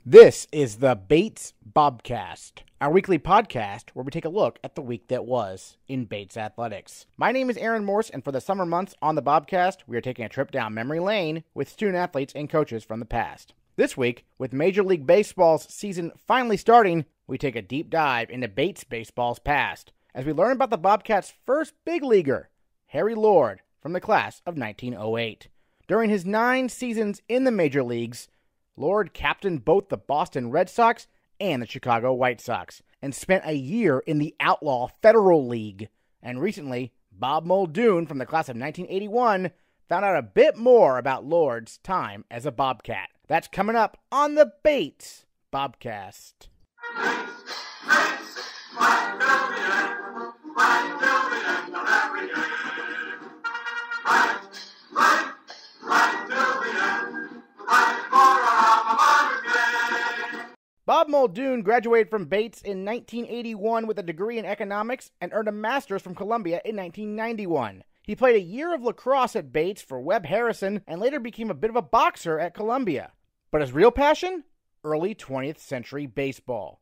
This is the Bates Bobcast, our weekly podcast where we take a look at the week that was in Bates athletics. My name is Aaron Morse, and for the summer months on the Bobcast, we are taking a trip down memory lane with student athletes and coaches from the past. This week, with Major League Baseball's season finally starting, we take a deep dive into Bates baseball's past as we learn about the Bobcats' first big leaguer, Harry Lord, from the class of 1908. During his 9 seasons in the major leagues, Lord captained both the Boston Red Sox and the Chicago White Sox, and spent a year in the Outlaw Federal League. And recently, Bob Muldoon from the class of 1981 found out a bit more about Lord's time as a Bobcat. That's coming up on the Bates Bobcast. Bob Muldoon graduated from Bates in 1981 with a degree in economics and earned a master's from Columbia in 1991. He played a year of lacrosse at Bates for Webb Harrison and later became a bit of a boxer at Columbia. But his real passion? Early 20th century baseball.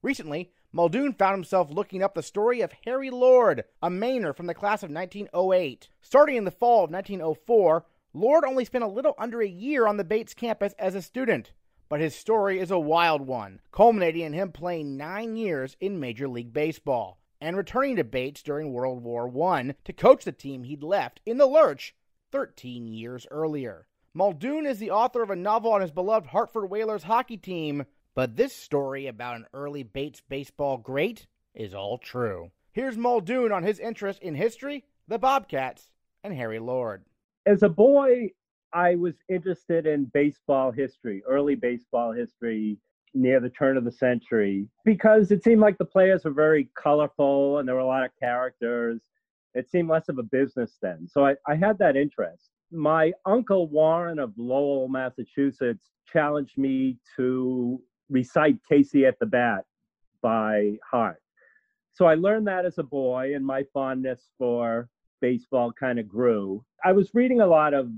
Recently, Muldoon found himself looking up the story of Harry Lord, a Mainer from the class of 1908. Starting in the fall of 1904, Lord only spent a little under a year on the Bates campus as a student. But his story is a wild one, culminating in him playing 9 years in Major League Baseball and returning to Bates during World War I to coach the team he'd left in the lurch 13 years earlier. Muldoon is the author of a novel on his beloved Hartford Whalers hockey team, but this story about an early Bates baseball great is all true. Here's Muldoon on his interest in history, the Bobcats, and Harry Lord. As a boy, I was interested in baseball history, early baseball history near the turn of the century, because it seemed like the players were very colorful and there were a lot of characters. It seemed less of a business then. So I had that interest. My uncle Warren of Lowell, Massachusetts, challenged me to recite Casey at the Bat by heart. So I learned that as a boy, and my fondness for baseball kind of grew. I was reading a lot of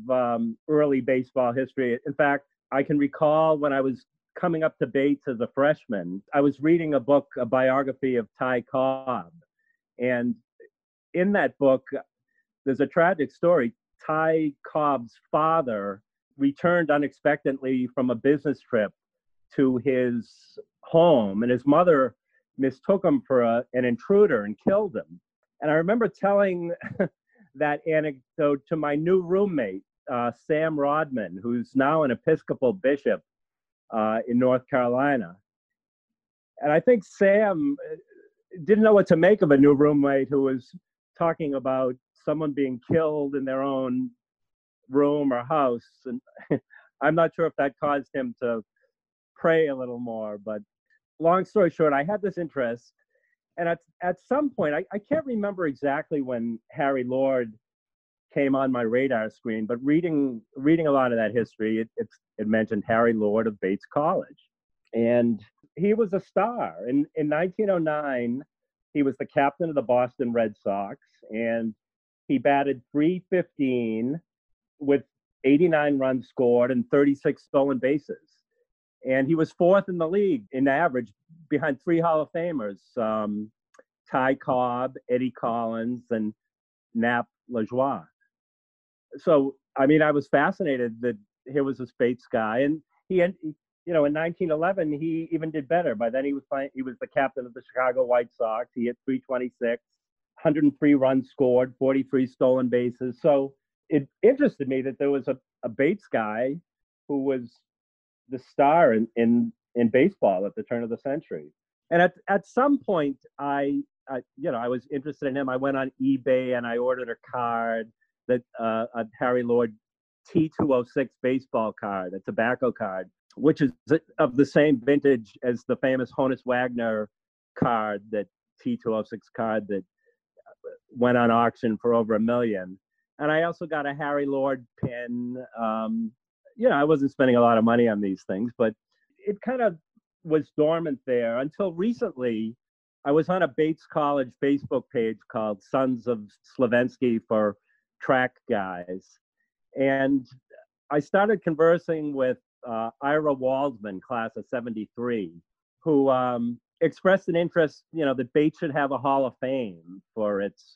early baseball history. In fact, I can recall when I was coming up to Bates as a freshman, I was reading a biography of Ty Cobb. And in that book, there's a tragic story. Ty Cobb's father returned unexpectedly from a business trip to his home, and his mother mistook him for an intruder and killed him. And I remember telling that anecdote to my new roommate, Sam Rodman, who's now an Episcopal bishop in North Carolina. And I think Sam didn't know what to make of a new roommate who was talking about someone being killed in their own room or house. And I'm not sure if that caused him to pray a little more. But long story short, I had this interest. And at some point, I can't remember exactly when Harry Lord came on my radar screen, but reading a lot of that history, it mentioned Harry Lord of Bates College. And he was a star. In 1909, he was the captain of the Boston Red Sox, and he batted .315 with 89 runs scored and 36 stolen bases. And he was fourth in the league in average behind 3 Hall of Famers, Ty Cobb, Eddie Collins, and Nap Lajoie. So, I mean, I was fascinated that here was this Bates guy. And he, in 1911, he even did better. By then, he was the captain of the Chicago White Sox. He hit .326, 103 runs scored, 43 stolen bases. So it interested me that there was a Bates guy who was the star in baseball at the turn of the century. And at some point, I was interested in him. I went on eBay and I ordered a card, a Harry Lord T206 baseball card, a tobacco card, which is of the same vintage as the famous Honus Wagner card, that T206 card that went on auction for over $1 million. And I also got a Harry Lord pin. I wasn't spending a lot of money on these things, but it kind of was dormant there until recently. I was on a Bates College Facebook page called Sons of Slavensky for track guys. And I started conversing with Ira Waldman, class of '73, who expressed an interest, that Bates should have a Hall of Fame for its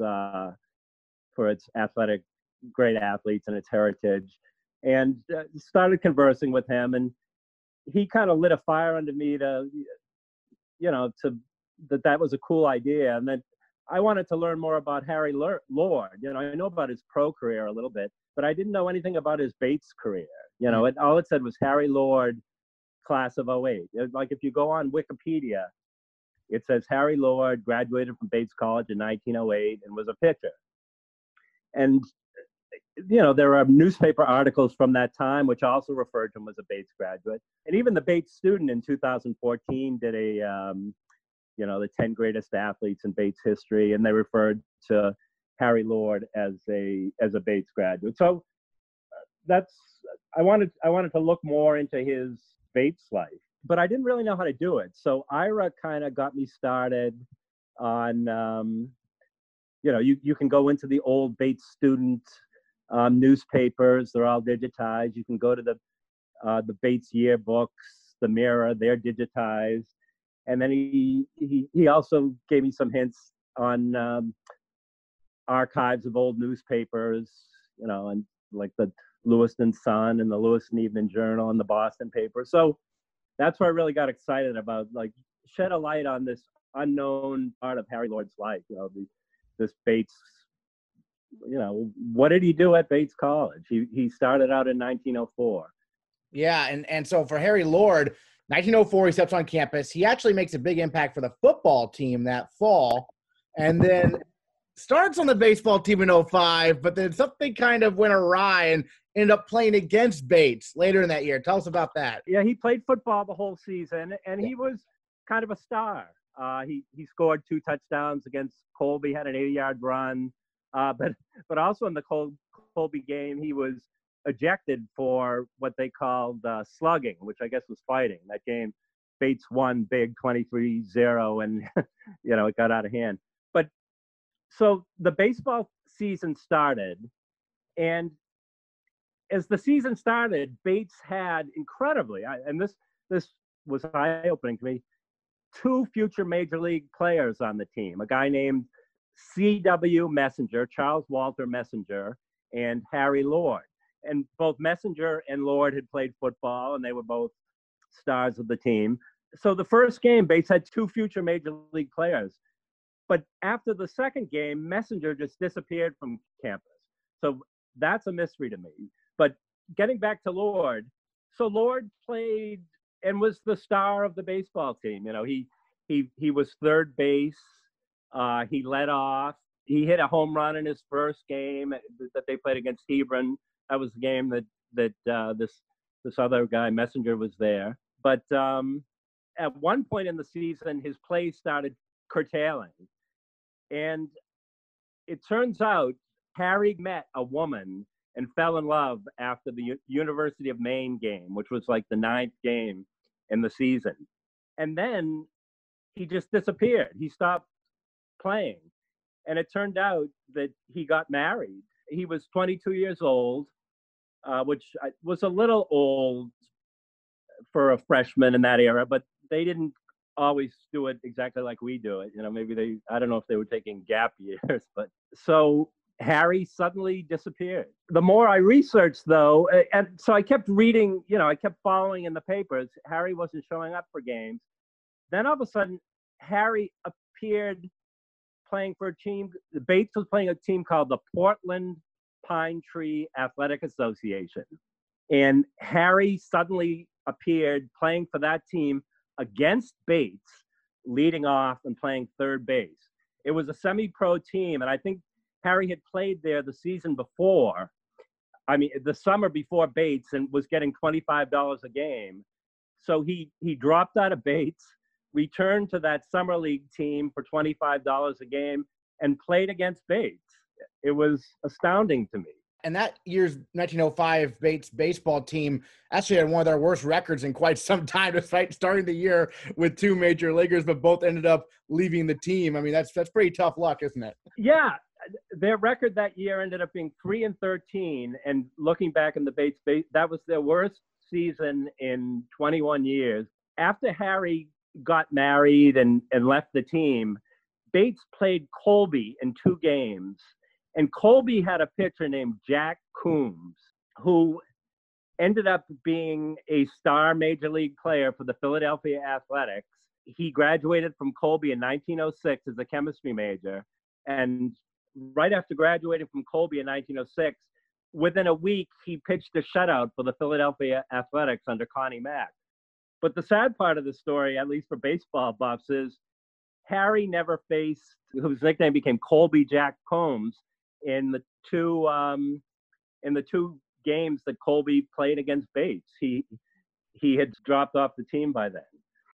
athletic, great athletes and its heritage, and started conversing with him, and he kind of lit a fire under me to that was a cool idea, and then I wanted to learn more about Harry Lord. I know about his pro career a little bit, but I didn't know anything about his Bates career. All it said was Harry Lord, class of '08. Like if you go on Wikipedia, it says Harry Lord graduated from Bates College in 1908 and was a pitcher. And there are newspaper articles from that time which also referred to him as a Bates graduate. And even the Bates student in 2014 did the 10 greatest athletes in Bates history, and they referred to Harry Lord as a Bates graduate. So I wanted to look more into his Bates life, but I didn't really know how to do it. So Ira kind of got me started on, you can go into the old Bates student newspapers. They're all digitized. You can go to the Bates yearbooks, the Mirror, they're digitized. And then he also gave me some hints on archives of old newspapers, and like the Lewiston Sun and the Lewiston Evening Journal and the Boston paper. So that's where I really got excited about, like, shed a light on this unknown part of Harry Lord's life. This Bates. What did he do at Bates College? He started out in 1904. Yeah, and so for Harry Lord, 1904, he steps on campus. He actually makes a big impact for the football team that fall, and then starts on the baseball team in 05, but then something kind of went awry and ended up playing against Bates later in that year. Tell us about that. Yeah, he played football the whole season, and he was kind of a star. He scored 2 touchdowns against Colby, had an 80-yard run, but also in the Colby game, he was ejected for what they called slugging, which I guess was fighting. That game, Bates won big 23-0, and it got out of hand. But so the baseball season started, and as the season started, Bates had incredibly, and this was eye-opening to me, 2 future major league players on the team. A guy named C.W. Messenger, Charles Walter Messenger, and Harry Lord. And both Messenger and Lord had played football, and they were both stars of the team. So the first game, Bates had 2 future major league players. But after the second game, Messenger just disappeared from campus. So that's a mystery to me. But getting back to Lord, so Lord played and was the star of the baseball team. He was third base. He led off. He hit a home run in his first game that they played against Hebron. That was the game that this other guy, Messenger, was there. But at one point in the season, his play started curtailing. And it turns out Harry met a woman and fell in love after the University of Maine game, which was like the 9th game in the season. And then he just disappeared. He stopped playing. And it turned out that he got married. He was 22 years old, which was a little old for a freshman in that era, but they didn't always do it exactly like we do it. Maybe I don't know if they were taking gap years, but so Harry suddenly disappeared. The more I researched, though, and so I kept reading, I kept following in the papers. Harry wasn't showing up for games. Then all of a sudden, Harry appeared playing for a team. Bates was playing a team called the Portland Pine Tree Athletic Association. And Harry suddenly appeared playing for that team against Bates, leading off and playing third base. It was a semi-pro team, and I think Harry had played there the season before. The summer before Bates, and was getting $25 a game. So he dropped out of Bates, returned to that summer league team for $25 a game, and played against Bates. It was astounding to me. And that year's 1905 Bates baseball team actually had one of their worst records in quite some time, despite starting the year with 2 major leaguers, but both ended up leaving the team. That's pretty tough luck, isn't it? Yeah. Their record that year ended up being 3-13. And looking back in the Bates, that was their worst season in 21 years. After Harry got married and left the team, Bates played Colby in 2 games. And Colby had a pitcher named Jack Coombs, who ended up being a star major league player for the Philadelphia Athletics. He graduated from Colby in 1906 as a chemistry major. And right after graduating from Colby in 1906, within a week, he pitched a shutout for the Philadelphia Athletics under Connie Mack. But the sad part of the story, at least for baseball buffs, is Harry never faced, whose nickname became Colby Jack Combs, in the two games that Colby played against Bates. He had dropped off the team by then.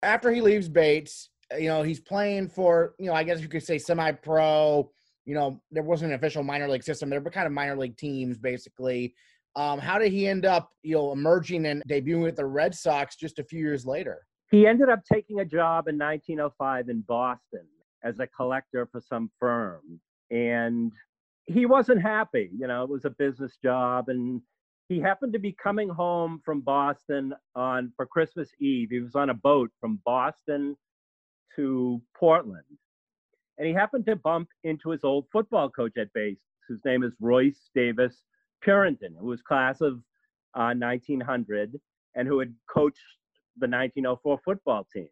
After he leaves Bates, he's playing for, I guess you could say semi-pro. There wasn't an official minor league system. There were kind of minor league teams, basically. How did he end up, emerging and debuting with the Red Sox just a few years later? He ended up taking a job in 1905 in Boston as a collector for some firm. And he wasn't happy. It was a business job. And he happened to be coming home from Boston for Christmas Eve. He was on a boat from Boston to Portland. And he happened to bump into his old football coach at Bates, whose name is Royce Davis Purinton, who was class of 1900 and who had coached the 1904 football team.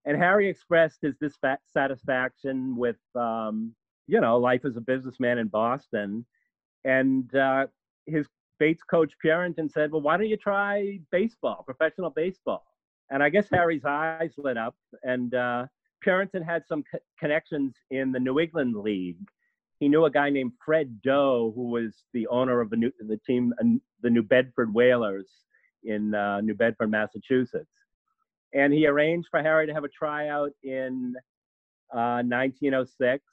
And Harry expressed his dissatisfaction with, life as a businessman in Boston. And his Bates coach Purinton said, well, why don't you try baseball, professional baseball? And I guess Harry's eyes lit up, and Purinton had some connections in the New England League. He knew a guy named Fred Doe, who was the owner of the team, the New Bedford Whalers in New Bedford, Massachusetts. And he arranged for Harry to have a tryout in 1906.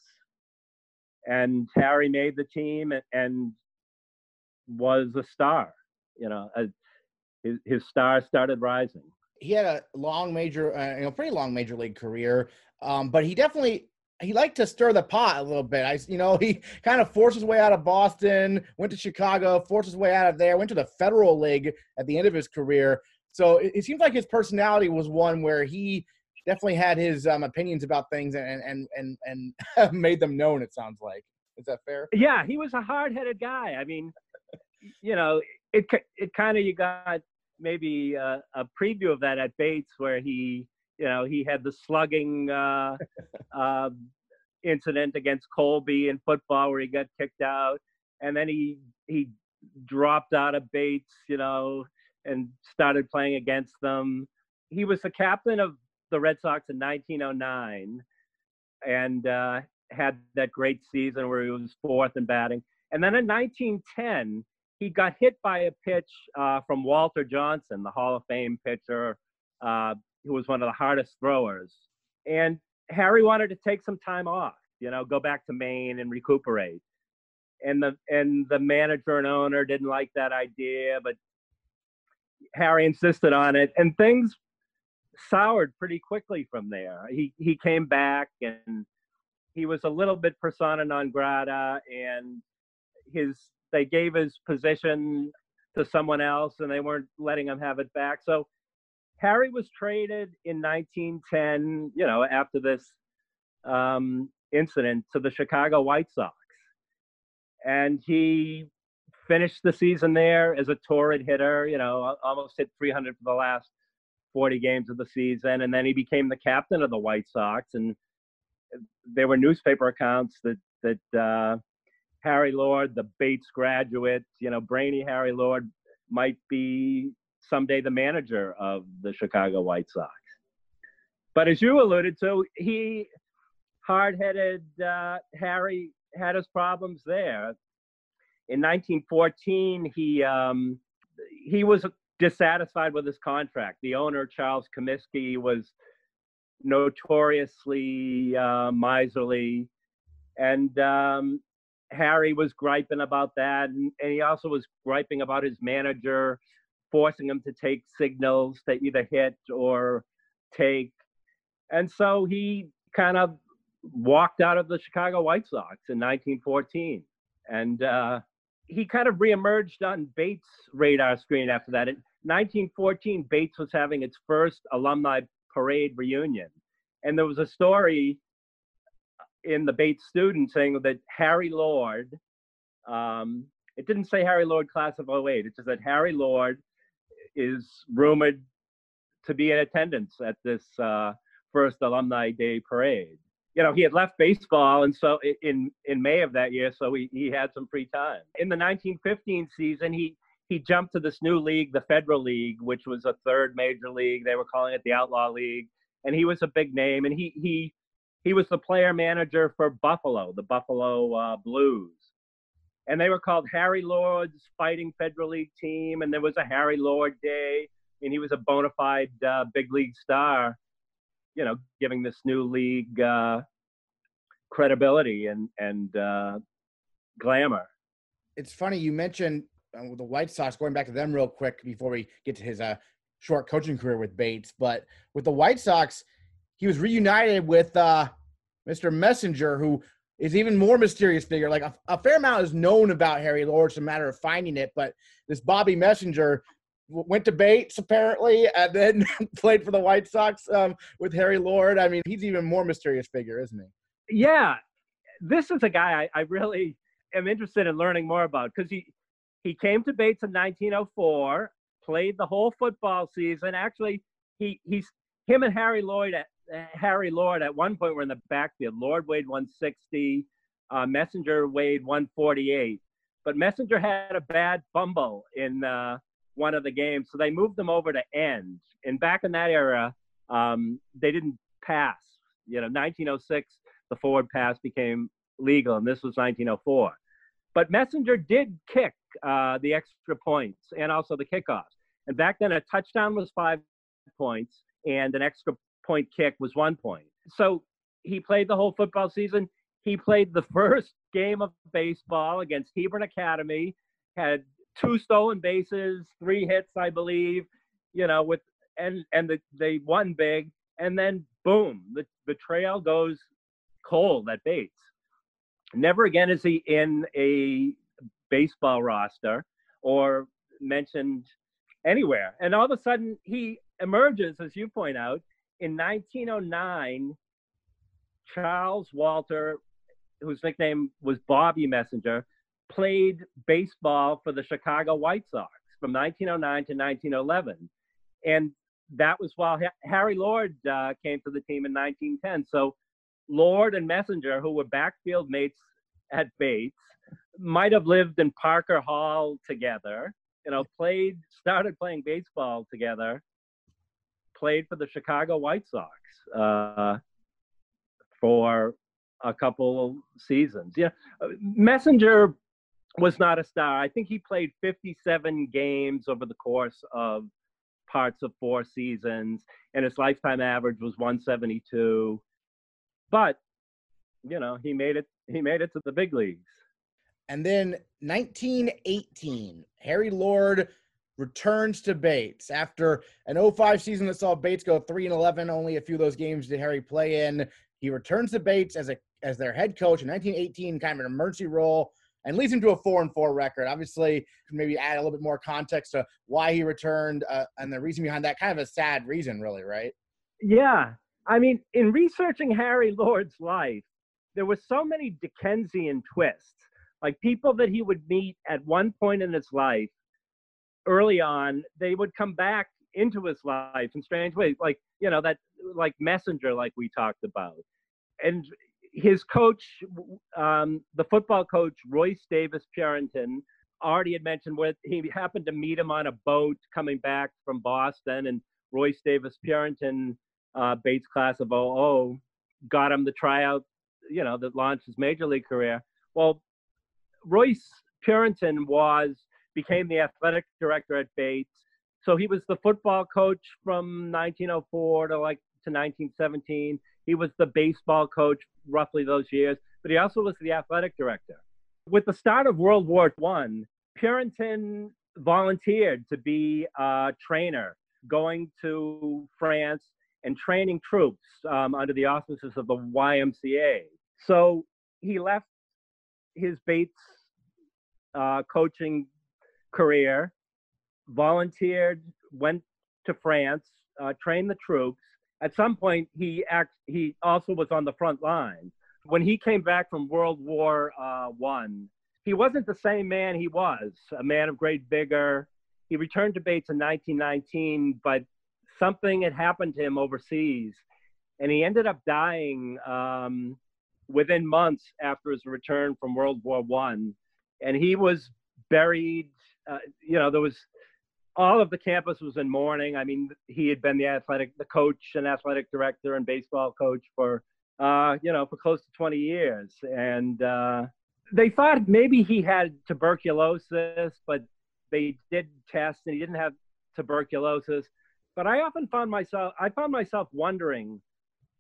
And Harry made the team and was a star. His star started rising. He had a long pretty long major league career, but he liked to stir the pot a little bit. He kind of forced his way out of Boston, went to Chicago, forced his way out of there, went to the Federal League at the end of his career. So it seems like his personality was one where he definitely had his opinions about things and made them known, it sounds like. Is that fair? Yeah, he was a hard-headed guy. I mean, it kind of, you got maybe a preview of that at Bates, where he had the slugging incident against Colby in football where he got kicked out. And then he dropped out of Bates, and started playing against them. He was the captain of the Red Sox in 1909 and had that great season where he was 4th in batting. And then in 1910, he got hit by a pitch from Walter Johnson, the Hall of Fame pitcher, who was one of the hardest throwers. And Harry wanted to take some time off, go back to Maine and recuperate. And the manager and owner didn't like that idea, but Harry insisted on it, and things soured pretty quickly from there. He came back, and he was a little bit persona non grata, and they gave his position to someone else, and they weren't letting him have it back. So Harry was traded in 1910, after this incident, to the Chicago White Sox. And he finished the season there as a torrid hitter, almost hit 300 for the last 40 games of the season. And then he became the captain of the White Sox. And there were newspaper accounts that Harry Lord, the Bates graduate, brainy Harry Lord, might be someday the manager of the Chicago White Sox. But as you alluded to, hard-headed Harry had his problems there. In 1914, he was dissatisfied with his contract. The owner, Charles Comiskey, was notoriously miserly, and Harry was griping about that, and he also was griping about his manager forcing him to take signals to either hit or take. And so he kind of walked out of the Chicago White Sox in 1914. And he kind of reemerged on Bates' radar screen after that. 1914, Bates was having its first alumni parade reunion. And there was a story in the Bates Student saying that Harry Lord, it didn't say Harry Lord class of '08, it just said Harry Lord is rumored to be in attendance at this first Alumni Day parade. You know, he had left baseball, and so in May of that year, so he had some free time. In the 1915 season, he jumped to this new league, the Federal League, which was a third major league. They were calling it the Outlaw League, and he was a big name. And he was the player manager for Buffalo, the Buffalo Blues. And they were called Harry Lord's Fighting Federal League Team, and there was a Harry Lord Day, and he was a bona fide big league star, you know, giving this new league credibility and glamour. It's funny you mentioned the White Sox, going back to them real quick before we get to his short coaching career with Bates. But with the White Sox, he was reunited with Mr. Messenger, who is even more mysterious figure. Like a fair amount is known about Harry Lord. It's a matter of finding it. But this Bobby Messenger went to Bates apparently, and then played for the White Sox with Harry Lord. I mean, he's even more mysterious figure, isn't he? Yeah, this is a guy I really am interested in learning more about, because he came to Bates in 1904, played the whole football season. Actually, him and Harry Lord at one point were in the backfield. Lord weighed 160, Messenger weighed 148, but Messenger had a bad fumble in one of the games, so they moved them over to end. And back in that era, they didn't pass. You know, 1906, the forward pass became legal, and this was 1904. But Messenger did kick the extra points and also the kickoffs. And back then, a touchdown was 5 points, and an extra point kick was 1 point. So he played the whole football season. He played the first game of baseball against Hebron Academy, had 2 stolen bases, 3 hits, I believe, you know, they won big. And then boom, the trail goes cold at Bates. Never again is he in a baseball roster or mentioned anywhere. And all of a sudden he emerges, as you point out, in 1909. Charles Walter, whose nickname was Bobby Messenger, played baseball for the Chicago White Sox from 1909 to 1911. And that was while Harry Lord came to the team in 1910. So Lord and Messenger, who were backfield mates at Bates, might have lived in Parker Hall together, you know, started playing baseball together, played for the Chicago White Sox for a couple seasons. Yeah, Messenger was not a star. I think he played 57 games over the course of parts of 4 seasons, and his lifetime average was 172. But, you know, he made it to the big leagues. And then 1918, Harry Lord returns to Bates after an 05 season that saw Bates go 3-11. Only a few of those games did Harry play in. He returns to Bates as their head coach in 1918, kind of an emergency role, and leads him to a 4-4 record. Obviously, maybe add a little bit more context to why he returned and the reason behind that. Kind of a sad reason, really, right? Yeah. I mean, in researching Harry Lord's life, there were so many Dickensian twists, like people that he would meet at one point in his life early on, they would come back into his life in strange ways, like, you know, that, like Messenger, like we talked about. And his coach, the football coach, Royce Davis Purinton, already had mentioned where he happened to meet him on a boat coming back from Boston, and Royce Davis Purinton, Bates class of '00, got him the tryout, you know, that launched his major league career. Well, Royce Purinton became the athletic director at Bates. So he was the football coach from 1904 to 1917. He was the baseball coach roughly those years, but he also was the athletic director. With the start of World War I, Purinton volunteered to be a trainer, going to France and training troops under the auspices of the YMCA. So he left his Bates coaching career volunteered, went to France, trained the troops. At some point, he also was on the front line. When he came back from World War One, he wasn't the same man he was, a man of great vigor. He returned to Bates in 1919, but something had happened to him overseas, and he ended up dying within months after his return from World War One. And he was buried. There was all of the campus was in mourning. I mean, he had been the coach and athletic director and baseball coach for close to 20 years. And they thought maybe he had tuberculosis, but they did tests and he didn't have tuberculosis. But I found myself wondering,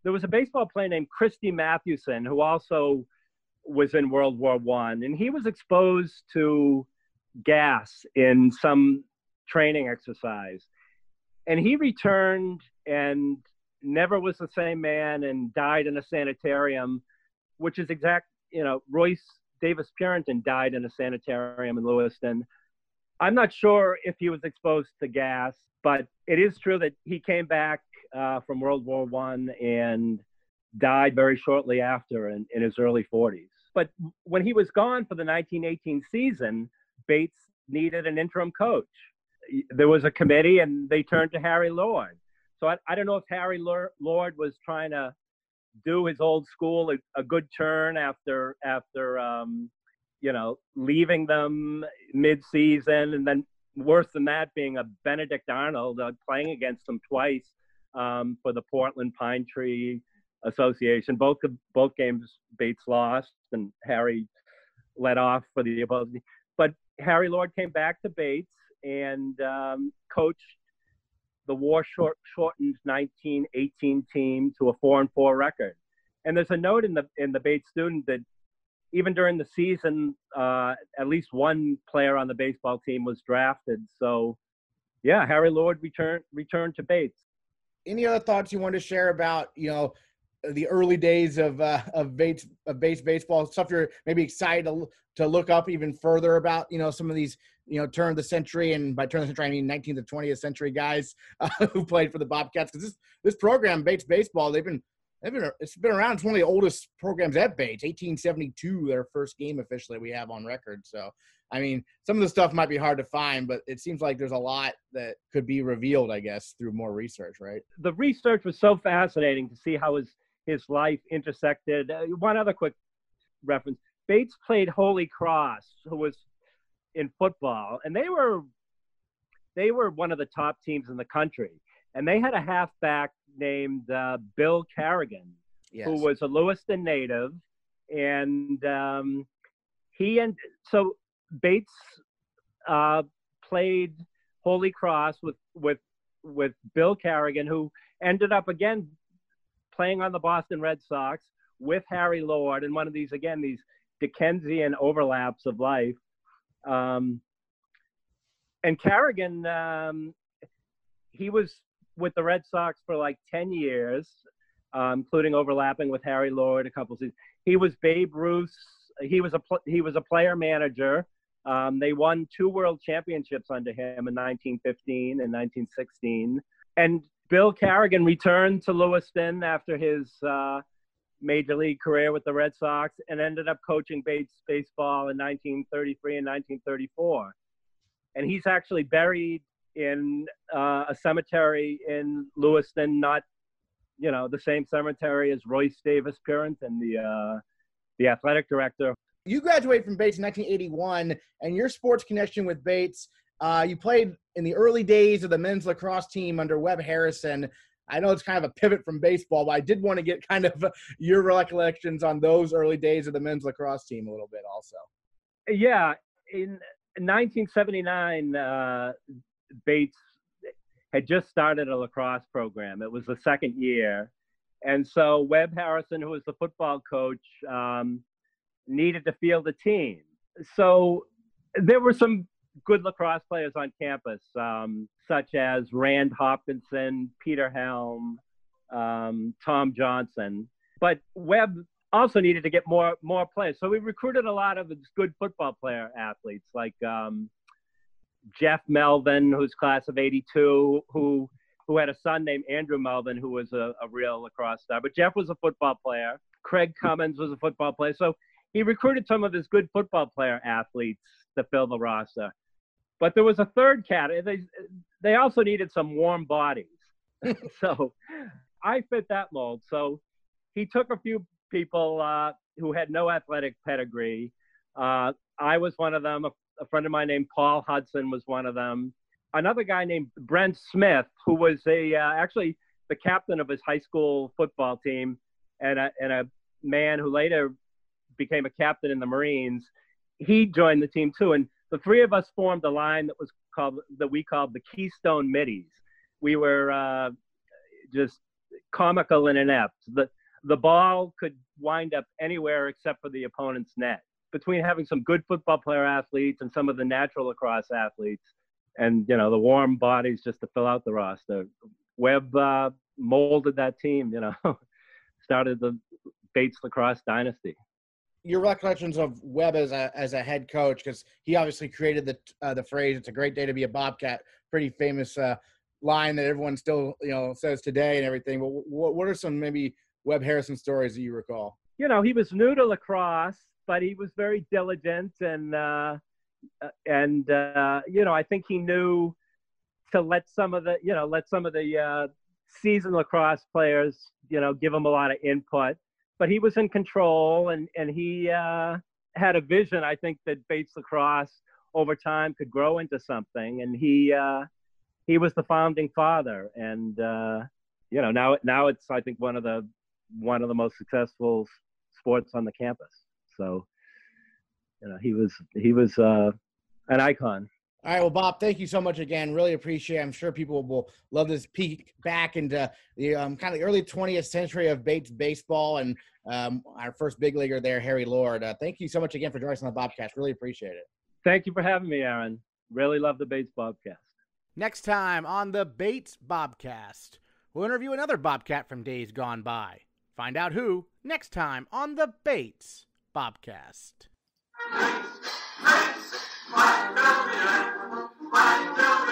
there was a baseball player named Christy Mathewson who also was in World War One, and he was exposed to gas in some training exercise. And he returned and never was the same man and died in a sanitarium, which is Royce Davis Purinton died in a sanitarium in Lewiston. I'm not sure if he was exposed to gas, but it is true that he came back from World War One and died very shortly after in his early 40s. But when he was gone for the 1918 season, Bates needed an interim coach. There was a committee and they turned to Harry Lord. So I don't know if Harry Lord was trying to do his old school, a good turn after leaving them mid-season, and then worse than that, being a Benedict Arnold, playing against them twice for the Portland Pine Tree Association. Both games Bates lost, and Harry led off for the opposing. But Harry Lord came back to Bates and coached the war-shortened 1918 team to a 4-4 record. And there's a note in the Bates Student that even during the season, at least one player on the baseball team was drafted. So, yeah, Harry Lord returned to Bates. Any other thoughts you want to share about the early days of Bates baseball, stuff you're maybe excited to look up even further about some of these turn of the century, and by turn of the century I mean 19th to 20th century guys who played for the Bobcats, because this program, Bates baseball, it's been around. It's one of the oldest programs at Bates. 1872, their first game officially we have on record. So, I mean, some of the stuff might be hard to find, but it seems like there's a lot that could be revealed, I guess, through more research, right? The research was so fascinating to see how his life intersected. One other quick reference: Bates played Holy Cross, who was in football, and they were one of the top teams in the country. And they had a halfback named Bill Carrigan, yes, who was a Lewiston native. And so Bates played Holy Cross with Bill Carrigan, who ended up again playing on the Boston Red Sox with Harry Lord, and one of these Dickensian overlaps of life. And Carrigan, he was with the Red Sox for like 10 years, including overlapping with Harry Lord a couple seasons. He was Babe Ruth's. He was a player manager. They won 2 world championships under him in 1915 and 1916. And Bill Carrigan returned to Lewiston after his major league career with the Red Sox and ended up coaching Bates baseball in 1933 and 1934. And he's actually buried in a cemetery in Lewiston, not the same cemetery as Royce Davis Purinton, the athletic director. You graduated from Bates in 1981, and your sports connection with Bates, you played in the early days of the men's lacrosse team under Webb Harrison. I know it's kind of a pivot from baseball, but I did want to get kind of your recollections on those early days of the men's lacrosse team a little bit also. Yeah, in 1979, Bates had just started a lacrosse program. It was the second year. And so Webb Harrison, who was the football coach, needed to field a team. So there were some good lacrosse players on campus, such as Rand Hopkinson, Peter Helm, Tom Johnson. But Webb also needed to get more players. So we recruited a lot of good football player athletes like Jeff Melvin, who's class of '82, who had a son named Andrew Melvin, who was a real lacrosse star. But Jeff was a football player. Craig Cummins was a football player. So he recruited some of his good football player athletes to fill the roster. But there was a third category. They also needed some warm bodies. So I fit that mold. So he took a few people who had no athletic pedigree. I was one of them. A friend of mine named Paul Hudson was one of them. Another guy named Brent Smith, who was actually the captain of his high school football team, and a man who later became a captain in the Marines. He joined the team too, and the three of us formed a line that we called the Keystone Middies. We were just comical and inept. The ball could wind up anywhere except for the opponent's net. Between having some good football player athletes and some of the natural lacrosse athletes, and the warm bodies just to fill out the roster, Webb molded that team. Started the Bates lacrosse dynasty. Your recollections of Webb as a head coach, because he obviously created the phrase "It's a great day to be a Bobcat," pretty famous line that everyone still says today and everything. But what are some maybe Webb Harrison stories that you recall? He was new to lacrosse, but he was very diligent, and I think he knew to let some of the seasoned lacrosse players give him a lot of input. But he was in control, and he had a vision, I think, that Bates lacrosse over time could grow into something. And he was the founding father, and now it's, I think, one of the most successful sports on the campus. So he was an icon. All right, well, Bob, thank you so much again. Really appreciate it. I'm sure people will love this peek back into the kind of the early 20th century of Bates baseball, and our first big leaguer there, Harry Lord. Thank you so much again for joining us on the Bobcast. Really appreciate it. Thank you for having me, Aaron. Really love the Bates Bobcast. Next time on the Bates Bobcast, we'll interview another Bobcat from days gone by. Find out who next time on the Bates Bobcast. Bates, 5 million, 5 million.